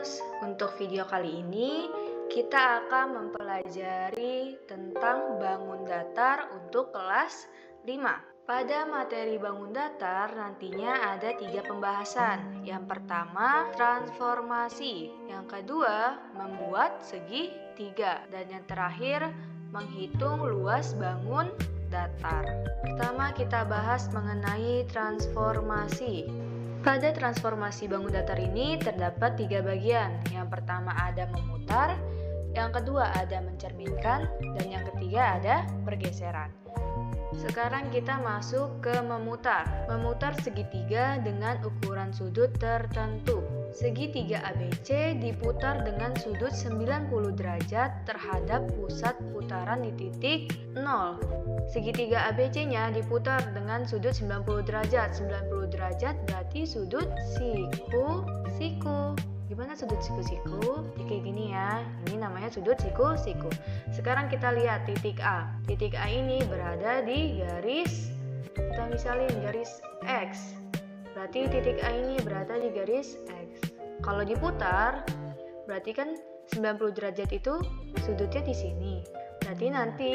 Terus, untuk video kali ini, kita akan mempelajari tentang bangun datar untuk kelas 5. Pada materi bangun datar nantinya ada 3 pembahasan. Yang pertama, transformasi. Yang kedua, membuat segitiga. Dan yang terakhir, menghitung luas bangun datar. Pertama kita bahas mengenai transformasi. Pada transformasi bangun datar ini terdapat 3 bagian. Yang pertama ada memutar, yang kedua ada mencerminkan, dan yang ketiga ada pergeseran. Sekarang kita masuk ke memutar. Memutar segitiga dengan ukuran sudut tertentu. Segitiga ABC diputar dengan sudut 90 derajat terhadap pusat putaran di titik 0. Segitiga ABC-nya diputar dengan sudut 90 derajat. 90 derajat berarti sudut siku-siku. Gimana sudut siku-siku? Kayak gini ya. Ini namanya sudut siku-siku. Sekarang kita lihat titik A. Titik A ini berada di garis, kita misalin garis X. Berarti titik A ini berada di garis X. Kalau diputar, berarti kan 90 derajat itu sudutnya di sini. Berarti nanti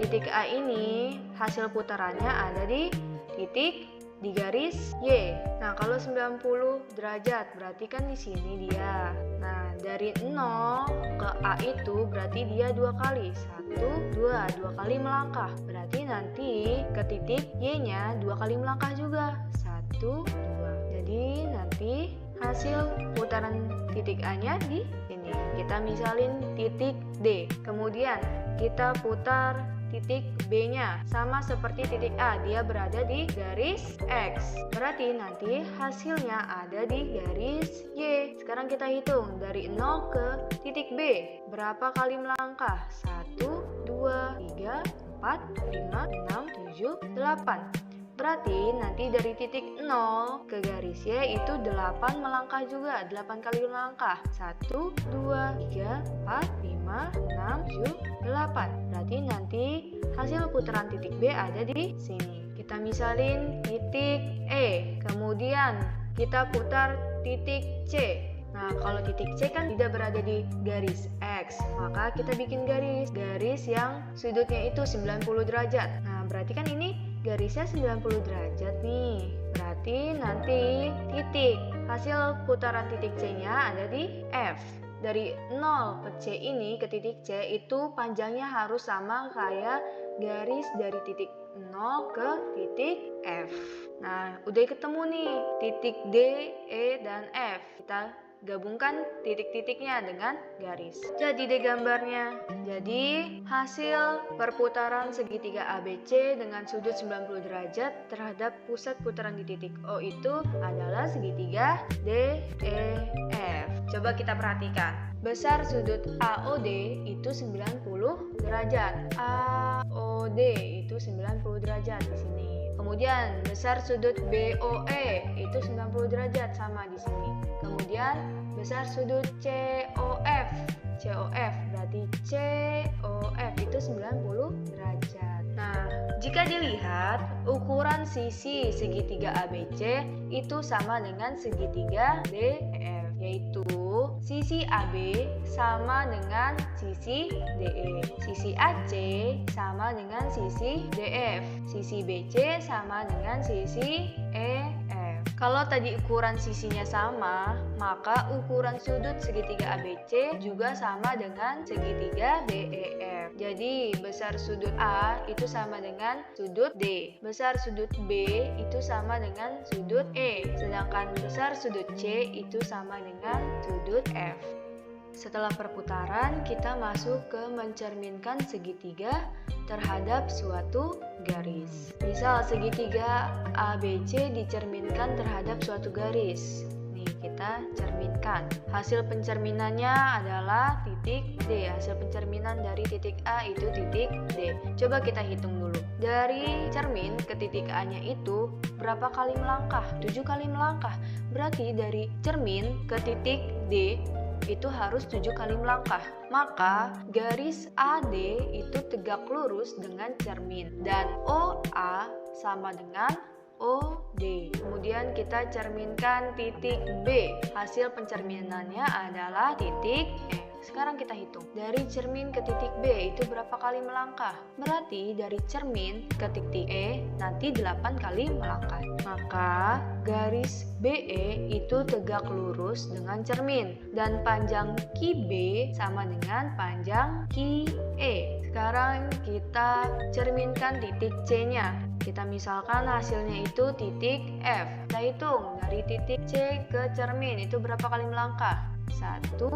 titik A ini hasil putarannya ada di titik di garis Y. Nah, kalau 90 derajat berarti kan di sini dia. Nah, dari 0 ke A itu berarti dia 2 kali. 1, 2 kali melangkah. Berarti nanti ke titik Y-nya 2 kali melangkah juga. 1, 2. Jadi nanti hasil putaran titik A-nya di sini. Kita misalin titik D. Kemudian kita putar titik B-nya. Sama seperti titik A, dia berada di garis X. Berarti nanti hasilnya ada di garis Y. Sekarang kita hitung dari 0 ke titik B. Berapa kali melangkah? 1, 2, 3, 4, 5, 6, 7, 8. Berarti nanti dari titik 0 ke garis Y itu 8 melangkah juga, 8 kali melangkah. 1, 2, 3, 4, 5, 6, 7, 8. Berarti nanti hasil putaran titik B ada di sini. Kita misalin titik E, kemudian kita putar titik C. Nah, kalau titik C kan tidak berada di garis X, maka kita bikin garis yang sudutnya itu 90 derajat. Nah, berarti kan ini garisnya 90 derajat nih. Berarti nanti titik hasil putaran titik C-nya ada di F. Dari 0 ke C ini ke titik C itu panjangnya harus sama kayak garis dari titik 0 ke titik F. Nah, udah ketemu nih titik D, E, dan F. Kita gabungkan titik-titiknya dengan garis. Jadi deh gambarnya. Jadi hasil perputaran segitiga ABC dengan sudut 90 derajat terhadap pusat putaran di titik O itu adalah segitiga DEF. Coba kita perhatikan. Besar sudut AOD itu 90 derajat. AOD itu 90 derajat di sini. Kemudian besar sudut BOE itu 90 derajat sama di sini. Kemudian besar sudut COF. COF berarti COF itu 90 derajat. Nah, jika dilihat ukuran sisi segitiga ABC itu sama dengan segitiga DEF, yaitu sisi AB sama dengan sisi DE, sisi AC sama dengan sisi DF, sisi BC sama dengan sisi EF. Kalau tadi ukuran sisinya sama, maka ukuran sudut segitiga ABC juga sama dengan segitiga DEF. Jadi besar sudut A itu sama dengan sudut D, besar sudut B itu sama dengan sudut E, sedangkan besar sudut C itu sama dengan sudut F. Setelah perputaran, kita masuk ke mencerminkan segitiga terhadap suatu garis. Misal segitiga ABC dicerminkan terhadap suatu garis. Nih, kita cerminkan. Hasil pencerminannya adalah titik D. Hasil pencerminan dari titik A itu titik D. Coba kita hitung dulu. Dari cermin ke titik A-nya itu berapa kali melangkah? 7 kali melangkah. Berarti dari cermin ke titik D itu harus 7 kali melangkah. Maka garis AD itu tegak lurus dengan cermin dan OA sama dengan OD. D. Kemudian kita cerminkan titik B. Hasil pencerminannya adalah titik E. Sekarang kita hitung. Dari cermin ke titik B itu berapa kali melangkah? Berarti dari cermin ke titik E nanti 8 kali melangkah. Maka garis BE itu tegak lurus dengan cermin dan panjang QB sama dengan panjang QE. Sekarang kita cerminkan titik C-nya. Kita misalkan hasilnya itu titik F. Kita hitung dari titik C ke cermin itu berapa kali melangkah? 1, 2,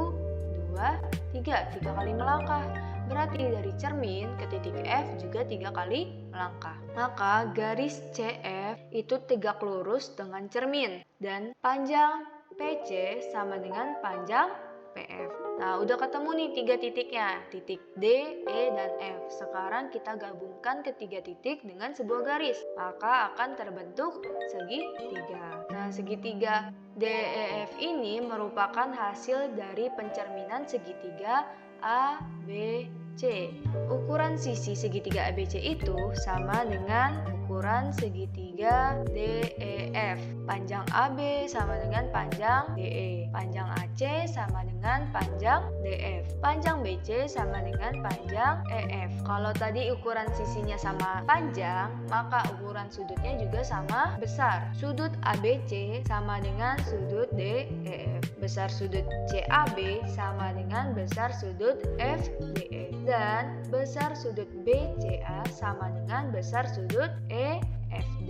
3 kali melangkah. Berarti dari cermin ke titik F juga 3 kali melangkah. Maka garis CF itu tegak lurus dengan cermin dan panjang PC sama dengan panjang PF. Nah, udah ketemu nih 3 titiknya, titik D, E, dan F. Sekarang kita gabungkan ketiga titik dengan sebuah garis, maka akan terbentuk segitiga. Nah, segitiga DEF ini merupakan hasil dari pencerminan segitiga ABC. Ukuran sisi segitiga ABC itu sama dengan ukuran segitiga DEF. Panjang AB sama dengan panjang DE. Panjang AC sama dengan panjang DF. Panjang BC sama dengan panjang EF. Kalau tadi ukuran sisinya sama panjang, maka ukuran sudutnya juga sama besar. Sudut ABC sama dengan sudut DEF. Besar sudut CAB sama dengan besar sudut FDE. Dan besar sudut BCA sama dengan besar sudut EFD.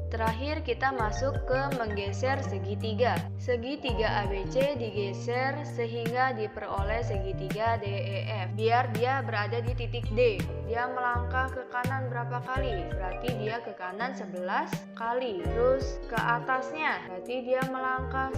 Terakhir kita masuk ke menggeser segitiga. Segitiga ABC digeser sehingga diperoleh segitiga DEF. Biar dia berada di titik D. Dia melangkah ke kanan berapa kali? Berarti dia ke kanan 11 kali. Terus ke atasnya, berarti dia melangkah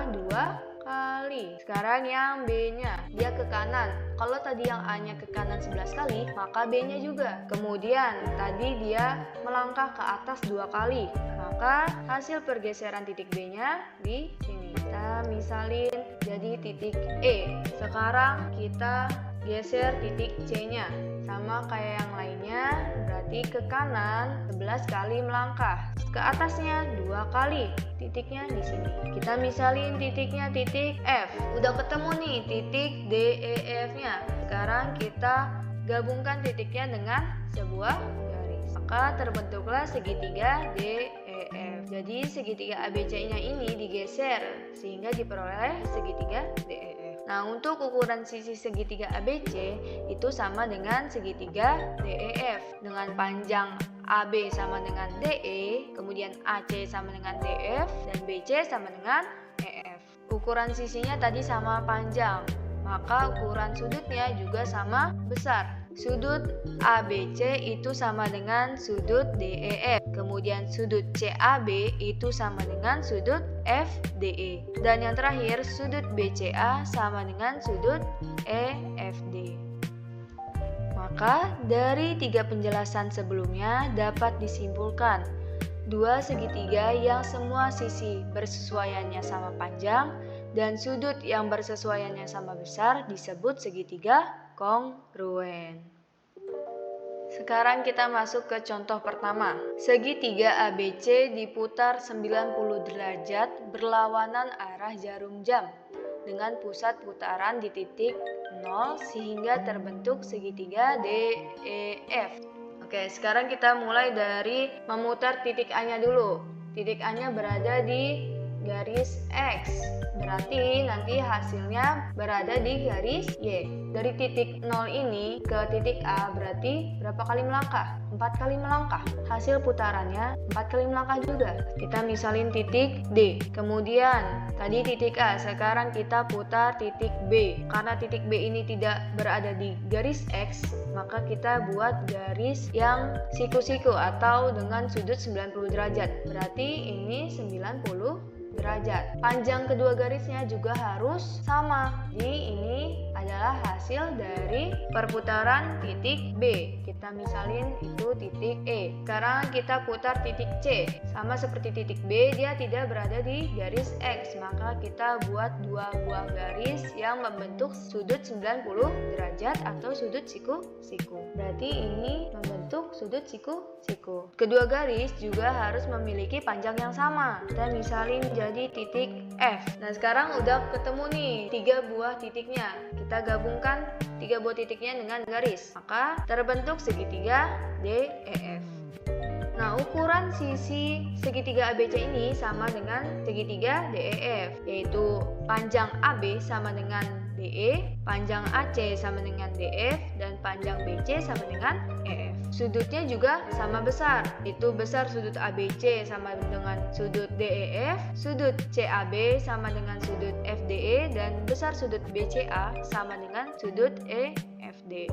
2 kali. Sekarang yang B-nya, dia ke kanan. Kalau tadi yang A-nya ke kanan 11 kali, maka B-nya juga. Kemudian tadi dia melangkah ke atas 2 kali. Maka hasil pergeseran titik B-nya di sini. Kita misalin jadi titik E. Sekarang kita geser titik C-nya. Sama kayak yang lainnya, berarti ke kanan 11 kali melangkah. Ke atasnya 2 kali. Titiknya di sini. Kita misalin titiknya titik F. Udah ketemu nih titik DEF-nya. Sekarang kita gabungkan titiknya dengan sebuah garis. Maka terbentuklah segitiga DEF. Jadi segitiga ABC-nya ini digeser sehingga diperoleh segitiga DEF. Nah, untuk ukuran sisi segitiga ABC itu sama dengan segitiga DEF dengan panjang AB sama dengan DE, kemudian AC sama dengan DF, dan BC sama dengan EF. Ukuran sisinya tadi sama panjang, maka ukuran sudutnya juga sama besar. Sudut ABC itu sama dengan sudut DEF, kemudian sudut CAB itu sama dengan sudut FDE, dan yang terakhir sudut BCA sama dengan sudut EFD. Maka dari 3 penjelasan sebelumnya dapat disimpulkan dua segitiga yang semua sisi bersesuaiannya sama panjang dan sudut yang bersesuaiannya sama besar disebut segitiga kongruen. Sekarang kita masuk ke contoh pertama. Segitiga ABC diputar 90 derajat berlawanan arah jarum jam dengan pusat putaran di titik 0 sehingga terbentuk segitiga DEF. Oke, sekarang kita mulai dari memutar titik A-nya dulu. Titik A-nya berada di garis X. Berarti nanti hasilnya berada di garis Y. Dari titik 0 ini ke titik A berarti berapa kali melangkah? 4 kali melangkah. Hasil putarannya 4 kali melangkah juga. Kita misalin titik D. Kemudian tadi titik A, sekarang kita putar titik B. Karena titik B ini tidak berada di garis X, maka kita buat garis yang siku-siku atau dengan sudut 90 derajat. Berarti ini 90 derajat. Panjang kedua garisnya juga harus sama. Jadi ini adalah hasil dari perputaran titik B. Kita misalin itu titik E. Sekarang kita putar titik C. Sama seperti titik B, dia tidak berada di garis X. Maka kita buat dua buah garis yang membentuk sudut 90 derajat atau sudut siku-siku. Berarti ini membentuk sudut siku-siku. Kedua garis juga harus memiliki panjang yang sama. Kita misalin jadi titik F. Nah, sekarang udah ketemu nih 3 buah titiknya. Kita gabungkan 3 buah titiknya dengan garis. Maka terbentuk segitiga DEF. Nah, ukuran sisi segitiga ABC ini sama dengan segitiga DEF, yaitu panjang AB sama dengan DE, panjang AC sama dengan DF, dan panjang BC sama dengan EF. Sudutnya juga sama besar, yaitu besar sudut ABC sama dengan sudut DEF, sudut CAB sama dengan sudut FDE, dan besar sudut BCA sama dengan sudut EFD.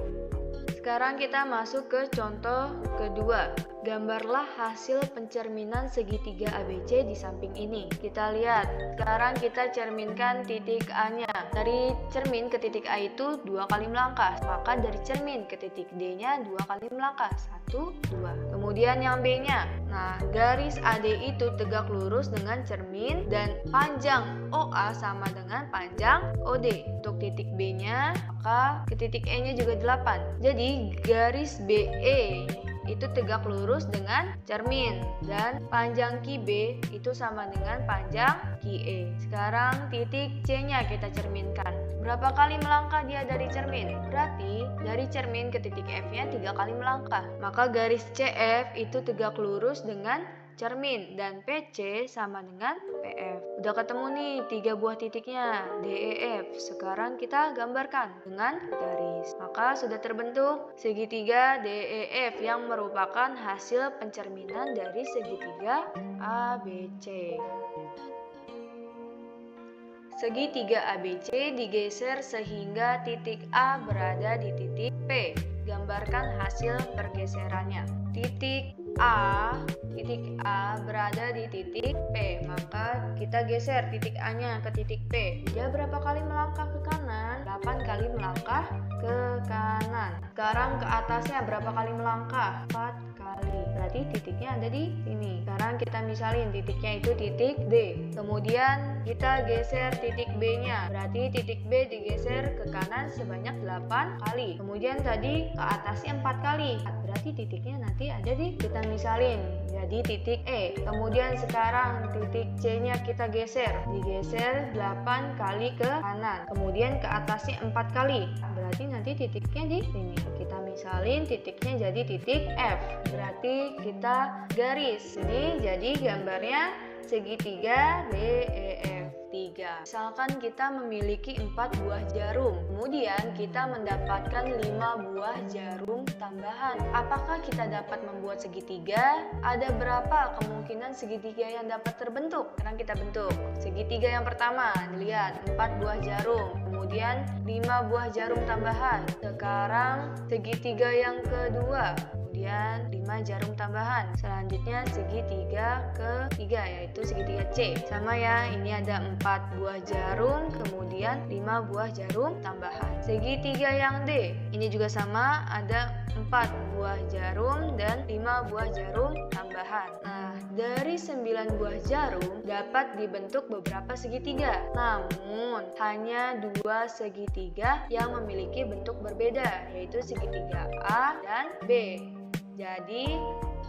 Sekarang kita masuk ke contoh kedua. Gambarlah hasil pencerminan segitiga ABC di samping ini. Kita lihat, sekarang kita cerminkan titik A-nya. Dari cermin ke titik A itu 2 kali melangkah. Maka dari cermin ke titik D-nya 2 kali melangkah. 1, 2. Kemudian yang B-nya. Nah, garis AD itu tegak lurus dengan cermin dan panjang OA sama dengan panjang OD. Untuk titik B-nya, maka ke titik E-nya juga 8. Jadi, garis BE itu tegak lurus dengan cermin dan panjang QB itu sama dengan panjang QE. Sekarang titik C-nya kita cerminkan. Berapa kali melangkah dia dari cermin? Berarti dari cermin ke titik F-nya 3 kali melangkah. Maka garis CF itu tegak lurus dengan cermin dan PC sama dengan PF. Udah ketemu nih 3 buah titiknya DEF. Sekarang kita gambarkan dengan garis. Maka sudah terbentuk segitiga DEF yang merupakan hasil pencerminan dari segitiga ABC. Segitiga ABC digeser sehingga titik A berada di titik P. Gambarkan hasil pergeserannya. Titik A berada di titik P, maka kita geser titik A-nya ke titik P. Dia berapa kali melangkah ke kanan? 8 kali melangkah ke kanan. Sekarang ke atasnya berapa kali melangkah? 4 kali. Berarti titiknya ada di sini. Sekarang kita misalin titiknya itu titik D. Kemudian kita geser titik B-nya. Berarti titik B digeser ke kanan sebanyak 8 kali. Kemudian tadi ke atasnya 4 kali. Berarti titiknya nanti ada di, kita misalin jadi titik E. Kemudian sekarang titik C-nya kita geser. Digeser 8 kali ke kanan. Kemudian ke atasnya 4 kali. Berarti nanti titiknya di sini. Kita misalin titiknya jadi titik F. Berarti kita garis. Ini jadi gambarnya segitiga DEF 3. Misalkan kita memiliki 4 buah jarum, kemudian kita mendapatkan 5 buah jarum tambahan. Apakah kita dapat membuat segitiga? Ada berapa kemungkinan segitiga yang dapat terbentuk? Sekarang kita bentuk. Segitiga yang pertama, dilihat 4 buah jarum, kemudian 5 buah jarum tambahan. Sekarang segitiga yang kedua, kemudian 5 jarum tambahan. Selanjutnya segitiga ketiga, yaitu segitiga C. Sama ya, ini ada 4 buah jarum, kemudian 5 buah jarum tambahan. Segitiga yang D, ini juga sama, ada 4 buah jarum dan 5 buah jarum tambahan. Nah, dari 9 buah jarum dapat dibentuk beberapa segitiga. Namun, hanya 2 segitiga yang memiliki bentuk berbeda, yaitu segitiga A dan B. Jadi,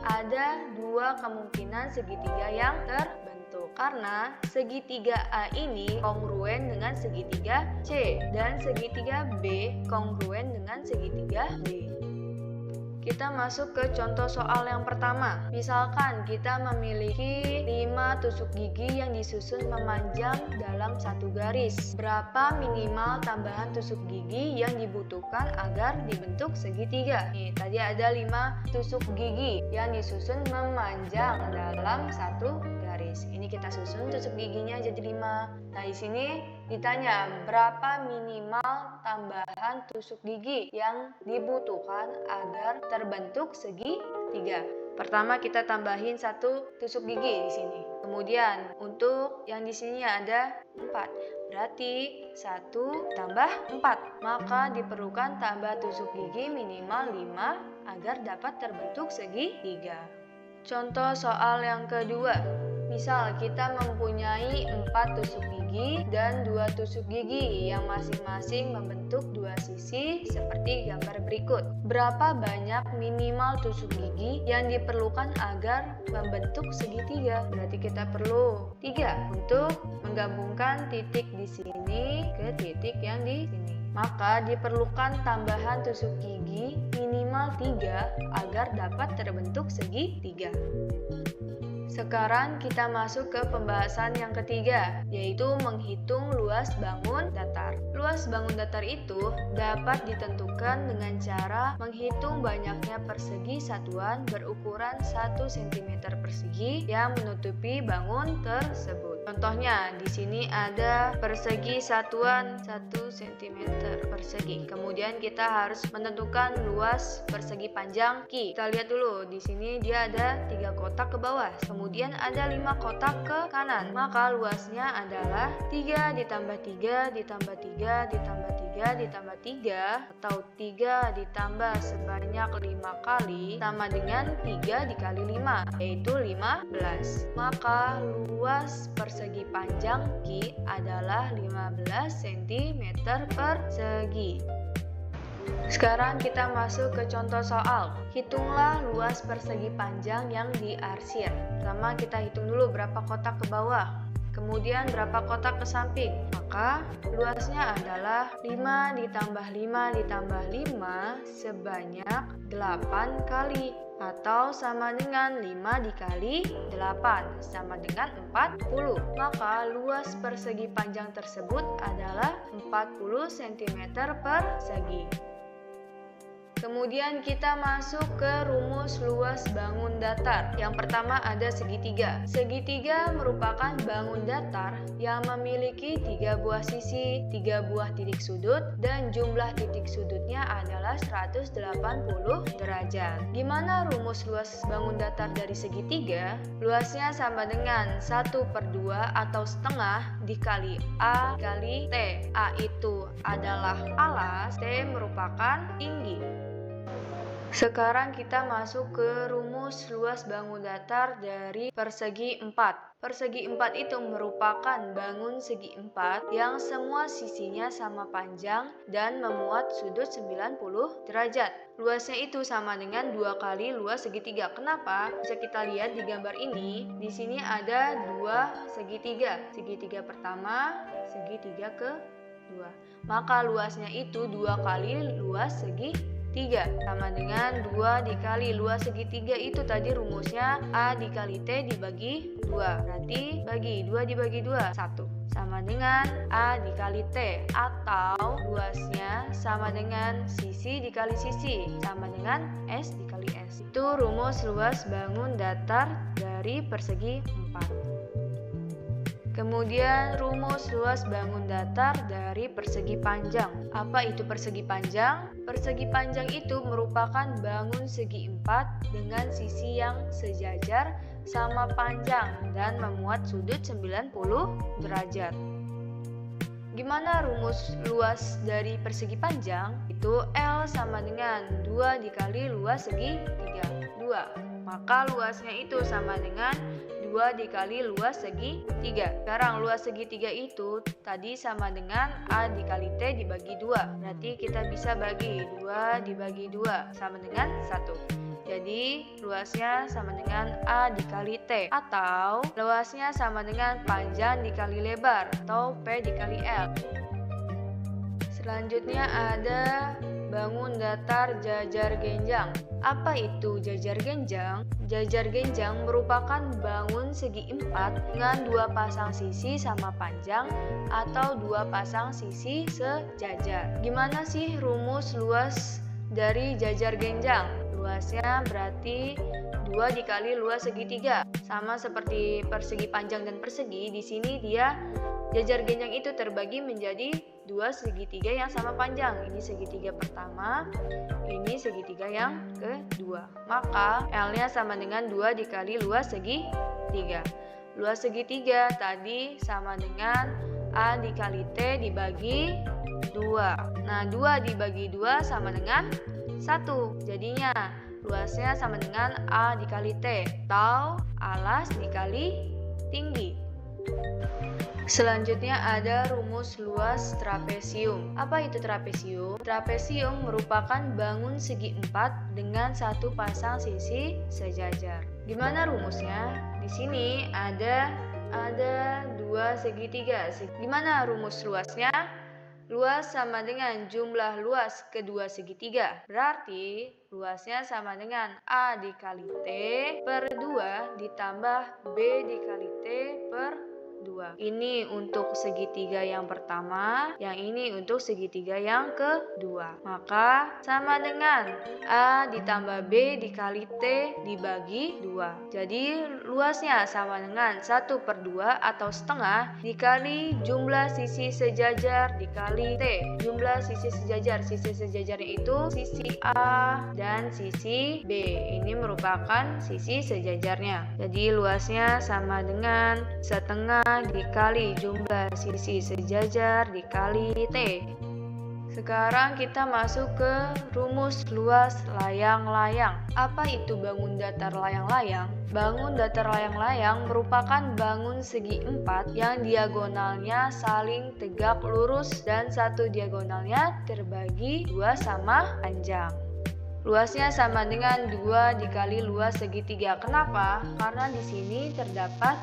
ada 2 kemungkinan segitiga yang terbentuk. Karena segitiga A ini kongruen dengan segitiga C dan segitiga B kongruen dengan segitiga D. Kita masuk ke contoh soal yang pertama. Misalkan kita memiliki 5 tusuk gigi yang disusun memanjang dalam satu garis. Berapa minimal tambahan tusuk gigi yang dibutuhkan agar dibentuk segitiga? Nih, tadi ada 5 tusuk gigi yang disusun memanjang dalam satu garis. Ini kita susun tusuk giginya jadi 5. Nah, di sini ditanya berapa minimal tambahan tusuk gigi yang dibutuhkan agar terbentuk segitiga. Pertama kita tambahin 1 tusuk gigi di sini. Kemudian untuk yang di sini ada 4. Berarti 1 tambah 4. Maka diperlukan tambah tusuk gigi minimal 5 agar dapat terbentuk segi 3. Contoh soal yang kedua. Misal kita mempunyai 4 tusuk gigi dan 2 tusuk gigi yang masing-masing membentuk 2 sisi seperti gambar berikut. Berapa banyak minimal tusuk gigi yang diperlukan agar membentuk segitiga? Berarti kita perlu 3 untuk menggabungkan titik di sini ke titik yang di sini. Maka diperlukan tambahan tusuk gigi minimal 3 agar dapat terbentuk segitiga. Sekarang kita masuk ke pembahasan yang ketiga, yaitu menghitung luas bangun datar. Luas bangun datar itu dapat ditentukan dengan cara menghitung banyaknya persegi satuan berukuran 1 cm persegi yang menutupi bangun tersebut. Contohnya, di sini ada persegi satuan 1 cm persegi. Kemudian kita harus menentukan luas persegi panjang Q. Kita lihat dulu, di sini dia ada 3 kotak ke bawah. Kemudian ada 5 kotak ke kanan. Maka luasnya adalah 3 ditambah 3 ditambah 3 ditambah 3 ditambah 3 atau 3 ditambah sebanyak 5 kali sama dengan 3 dikali 5, yaitu 15. Maka luas persegi panjang Q adalah 15 cm persegi. Sekarang kita masuk ke contoh soal. Hitunglah luas persegi panjang yang diarsir. Pertama kita hitung dulu berapa kotak ke bawah, kemudian berapa kotak ke samping. Maka luasnya adalah 5 ditambah 5 ditambah 5 sebanyak 8 kali, atau sama dengan 5 dikali 8 sama dengan 40. Maka luas persegi panjang tersebut adalah 40 cm persegi. Kemudian kita masuk ke rumus luas bangun datar. Yang pertama ada segitiga. Segitiga merupakan bangun datar yang memiliki 3 buah sisi, 3 buah titik sudut, dan jumlah titik sudutnya adalah 180 derajat. Gimana rumus luas bangun datar dari segitiga? Luasnya sama dengan 1/2 atau setengah dikali A dikali T. A itu adalah alas, T merupakan tinggi. Sekarang kita masuk ke rumus luas bangun datar dari persegi 4. Persegi 4 itu merupakan bangun segi 4 yang semua sisinya sama panjang dan memuat sudut 90 derajat. Luasnya itu sama dengan 2 kali luas segitiga. Kenapa? Bisa kita lihat di gambar ini. Di sini ada 2 segitiga. Segitiga pertama, segitiga kedua. Maka luasnya itu 2 kali luas segitiga. 3 sama dengan 2 dikali luas segitiga itu tadi rumusnya A dikali T dibagi 2. Berarti bagi 2 dibagi 2, 1. Sama dengan A dikali T, atau luasnya sama dengan sisi dikali sisi sama dengan S dikali S. Itu rumus luas bangun datar dari persegi 4. Kemudian rumus luas bangun datar dari persegi panjang. Apa itu persegi panjang? Persegi panjang itu merupakan bangun segi 4 dengan sisi yang sejajar sama panjang dan memuat sudut 90 derajat. Gimana rumus luas dari persegi panjang? Itu L sama dengan 2 dikali luas segitiga, 2. Maka luasnya itu sama dengan 2 dikali luas segitiga. Sekarang luas segitiga itu tadi sama dengan A dikali T dibagi 2. Berarti kita bisa bagi 2 dibagi 2 sama dengan 1. Jadi luasnya sama dengan A dikali T, atau luasnya sama dengan panjang dikali lebar atau P dikali L. Selanjutnya ada bangun datar jajar genjang. Apa itu jajar genjang? Jajar genjang merupakan bangun segi 4 dengan 2 pasang sisi sama panjang atau 2 pasang sisi sejajar. Gimana sih rumus luas dari jajar genjang? Luasnya berarti 2 dikali luas segitiga. Sama seperti persegi panjang dan persegi, di sini dia jajar genjang itu terbagi menjadi dua segitiga yang sama panjang. Ini segitiga pertama, ini segitiga yang kedua. Maka L-nya sama dengan 2 dikali luas segitiga. Luas segitiga tadi sama dengan A dikali T dibagi 2. Nah, 2 dibagi 2 sama dengan 1. Jadinya luasnya sama dengan A dikali T atau alas dikali tinggi. Selanjutnya ada rumus luas trapesium. Apa itu trapesium? Trapesium merupakan bangun segi 4 dengan satu pasang sisi sejajar. Gimana rumusnya? Di sini ada dua segitiga. Gimana rumus luasnya? Luas sama dengan jumlah luas kedua segitiga. Berarti luasnya sama dengan A dikali T per 2 ditambah B dikali T per 2. Ini untuk segitiga yang pertama, yang ini untuk segitiga yang kedua. Maka sama dengan A ditambah B dikali T dibagi 2. Jadi luasnya sama dengan 1 per 2 atau setengah dikali jumlah sisi sejajar dikali T. Jumlah sisi sejajarnya itu sisi A dan sisi B. Ini merupakan sisi sejajarnya. Jadi luasnya sama dengan setengah dikali jumlah sisi sejajar dikali T. Sekarang kita masuk ke rumus luas layang-layang. Apa itu bangun datar layang-layang? Bangun datar layang-layang merupakan bangun segi 4 yang diagonalnya saling tegak lurus dan satu diagonalnya terbagi 2 sama panjang. Luasnya sama dengan 2 dikali luas segitiga. Kenapa? Karena di sini terdapat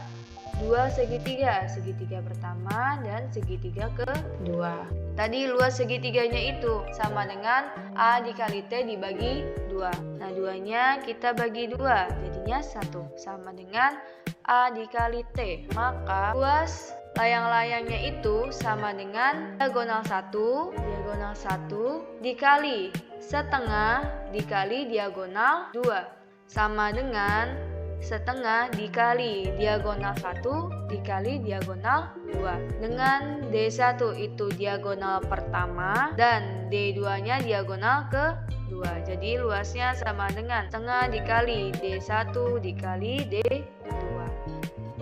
dua segitiga pertama dan segitiga kedua. Tadi luas segitiganya itu sama dengan A dikali T dibagi 2. Nah, 2-nya kita bagi 2, jadinya 1 sama dengan A dikali T. Maka luas layang-layangnya itu sama dengan diagonal 1 dikali setengah dikali diagonal 2 sama dengan setengah dikali diagonal 1 dikali diagonal 2. Dengan D1 itu diagonal pertama dan D2-nya diagonal kedua. Jadi luasnya sama dengan setengah dikali D1 dikali D2.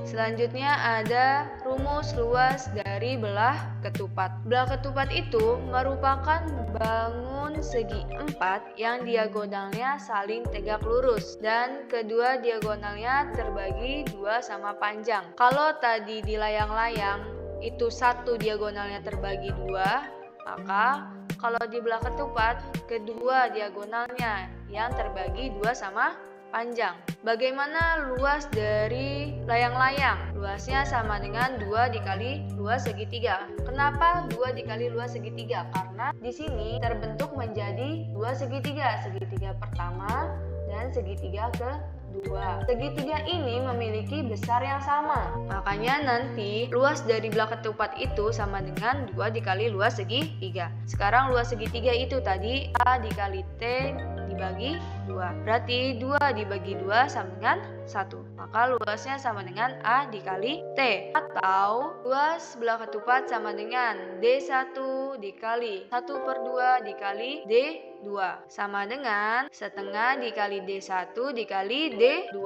Selanjutnya ada rumus luas dari belah ketupat. Belah ketupat itu merupakan bangun segi 4 yang diagonalnya saling tegak lurus dan kedua diagonalnya terbagi 2 sama panjang. Kalau tadi di layang-layang itu satu diagonalnya terbagi 2, maka kalau di belah ketupat kedua diagonalnya yang terbagi 2 sama panjang. Bagaimana luas dari layang-layang? Luasnya sama dengan 2 dikali luas segitiga. Kenapa 2 dikali luas segitiga? Karena di sini terbentuk menjadi dua segitiga. Segitiga pertama dan segitiga kedua. Segitiga ini memiliki besar yang sama. Makanya nanti luas dari belah ketupat itu sama dengan 2 dikali luas segitiga. Sekarang luas segitiga itu tadi A dikali T dibagi 2. Berarti 2 dibagi 2 sama dengan 1. Maka luasnya sama dengan A dikali T. Atau luas belah ketupat sama dengan D1 dikali 1 per 2 dikali D2. Sama dengan setengah dikali D1 dikali D2.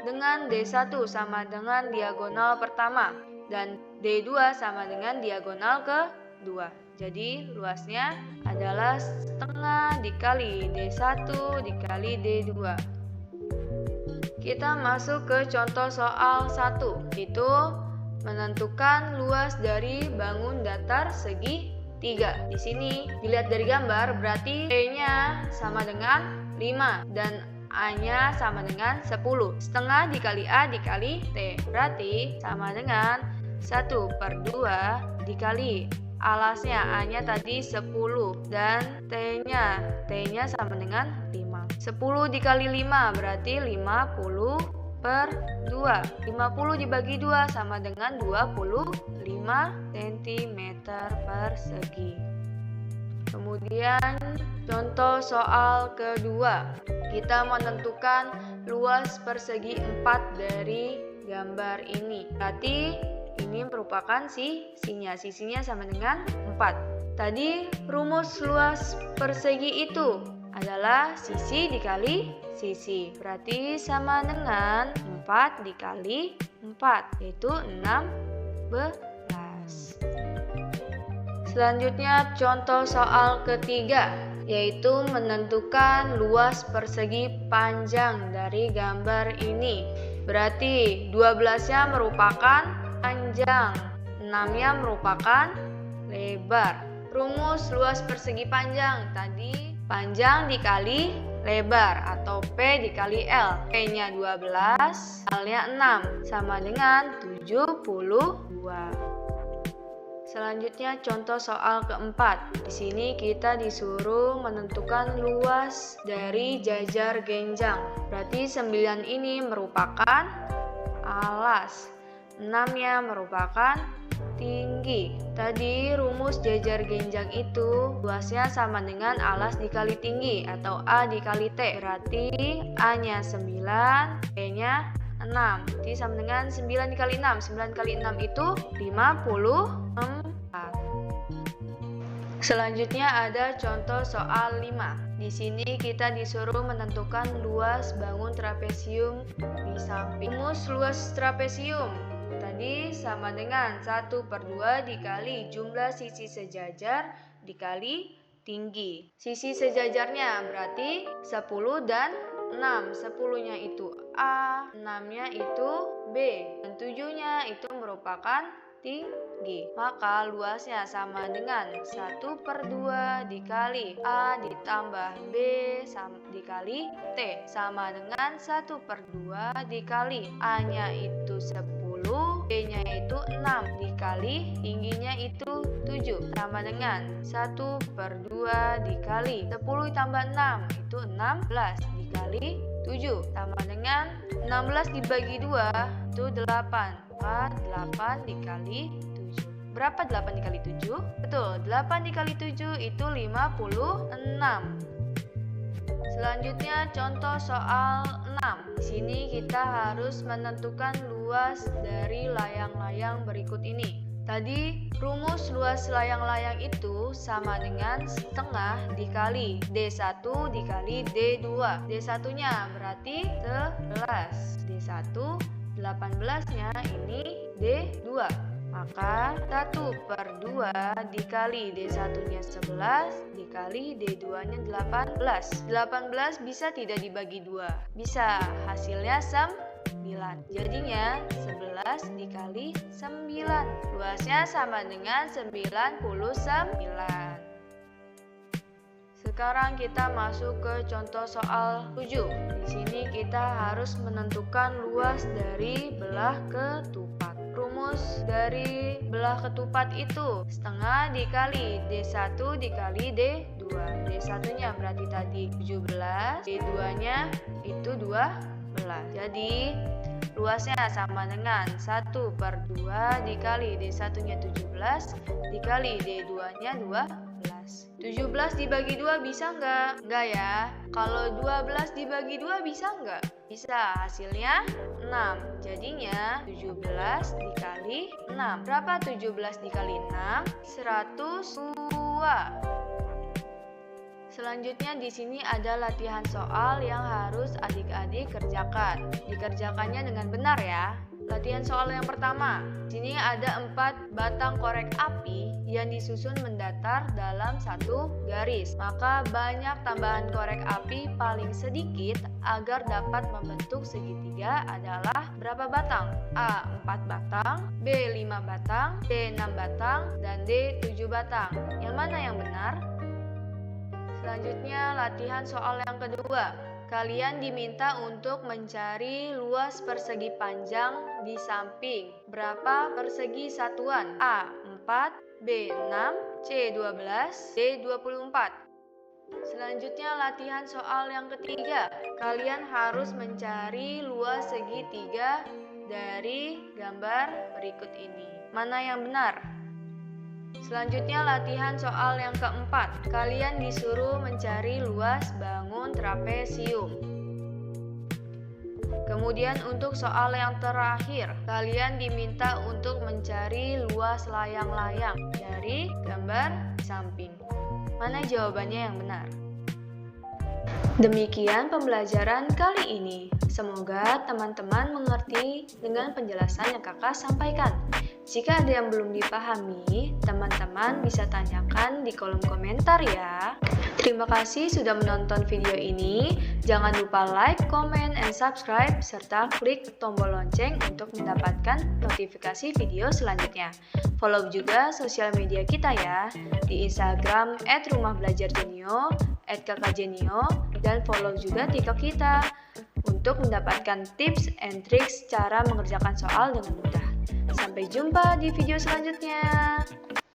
Dengan D1 sama dengan diagonal pertama. Dan D2 sama dengan diagonal kedua. Jadi luasnya adalah setengah dikali D1 dikali D2. Kita masuk ke contoh soal 1. Itu menentukan luas dari bangun datar segi 3. Di sini dilihat dari gambar berarti T-nya sama dengan 5 dan A-nya sama dengan 10. Setengah dikali A dikali T. Berarti sama dengan 1 per 2 dikali alasnya A-nya tadi 10 dan T-nya sama dengan 5. 10 dikali 5 berarti 50 per 2. 50 dibagi 2 sama dengan 25 cm persegi. Kemudian contoh soal kedua. Kita menentukan luas persegi 4 dari gambar ini. Berarti ini merupakan sisinya sama dengan 4. Tadi rumus luas persegi itu adalah sisi dikali sisi. Berarti sama dengan 4 dikali 4, yaitu 16. Selanjutnya contoh soal ketiga, yaitu menentukan luas persegi panjang dari gambar ini. Berarti 12-nya merupakan panjang, 6-nya merupakan lebar. Rumus luas persegi panjang tadi panjang dikali lebar atau P dikali L. P-nya 12, L-nya 6 sama dengan 72. Selanjutnya contoh soal keempat. Di sini kita disuruh menentukan luas dari jajar genjang. Berarti 9 ini merupakan alas, 6-nya merupakan tinggi. Tadi rumus jajar genjang itu luasnya sama dengan alas dikali tinggi atau A dikali T. Berarti A-nya 9, T-nya 6. Jadi sama dengan 9 dikali 6. 9 kali 6 itu 54. Selanjutnya ada contoh soal 5. Di sini kita disuruh menentukan luas bangun trapesium di samping. Rumus luas trapesium tadi sama dengan 1/2 dikali jumlah sisi sejajar dikali tinggi. Sisi sejajarnya berarti 10 dan 6. 10-nya itu A, 6-nya itu B, dan 7-nya itu merupakan tinggi. Maka luasnya sama dengan 1/2 dikali A ditambah B dikali T sama dengan 1/2 dikali A-nya itu 10, B-nya itu 6 dikali tingginya itu 7 sama dengan 1/2 dikali 10 tambah 6 itu 16 dikali 7 sama dengan 16 dibagi 2 itu 8. Maka 8 dikali 7. Berapa 8 dikali 7? Betul, 8 dikali 7 itu 56. Selanjutnya contoh soal 6. Di sini kita harus menentukan luas dari layang-layang berikut ini. Tadi rumus luas layang-layang itu sama dengan setengah dikali D1 dikali D2. D1-nya berarti 11. D1 18-nya ini D2. Maka 1/2 dikali D1-nya 11 dikali D2-nya 18. 18 bisa tidak dibagi 2? Bisa, hasilnya 9. Jadinya 11 dikali 9. Luasnya sama dengan 99. Sekarang kita masuk ke contoh soal 7. Di sini kita harus menentukan luas dari belah ketupat. Rumus dari belah ketupat itu setengah dikali D1 dikali D2. D1-nya berarti tadi 17, D2-nya itu 12. Jadi luasnya sama dengan 1/2 dikali D1-nya 17 dikali D2-nya 12. 17 dibagi 2 bisa nggak? Nggak ya. Kalau 12 dibagi 2 bisa nggak? Bisa. Hasilnya 6. Jadinya 17 dikali 6. Berapa 17 dikali 6? 102. Selanjutnya di sini ada latihan soal yang harus adik-adik kerjakan. Dikerjakannya dengan benar ya. Latihan soal yang pertama. Di sini ada 4 batang korek api yang disusun mendatar dalam satu garis. Maka banyak tambahan korek api paling sedikit agar dapat membentuk segitiga adalah berapa batang? A. 4 batang, B. 5 batang, C. 6 batang, dan D. 7 batang. Yang mana yang benar? Selanjutnya latihan soal yang kedua. Kalian diminta untuk mencari luas persegi panjang di samping. Berapa persegi satuan? A. 4, B. 6, C. 12, D. 24. Selanjutnya latihan soal yang ketiga. Kalian harus mencari luas segitiga dari gambar berikut ini. Mana yang benar? Selanjutnya latihan soal yang keempat. Kalian disuruh mencari luas bangun trapesium. Kemudian untuk soal yang terakhir, kalian diminta untuk mencari luas layang-layang dari gambar samping. Mana jawabannya yang benar? Demikian pembelajaran kali ini. Semoga teman-teman mengerti dengan penjelasan yang kakak sampaikan. Jika ada yang belum dipahami, teman-teman bisa tanyakan di kolom komentar ya. Terima kasih sudah menonton video ini. Jangan lupa like, comment, and subscribe, serta klik tombol lonceng untuk mendapatkan notifikasi video selanjutnya. Follow juga sosial media kita ya, di Instagram @rumahbelajarjenio, @kakakjenio, dan follow juga TikTok kita untuk mendapatkan tips and tricks cara mengerjakan soal dengan mudah. Sampai jumpa di video selanjutnya.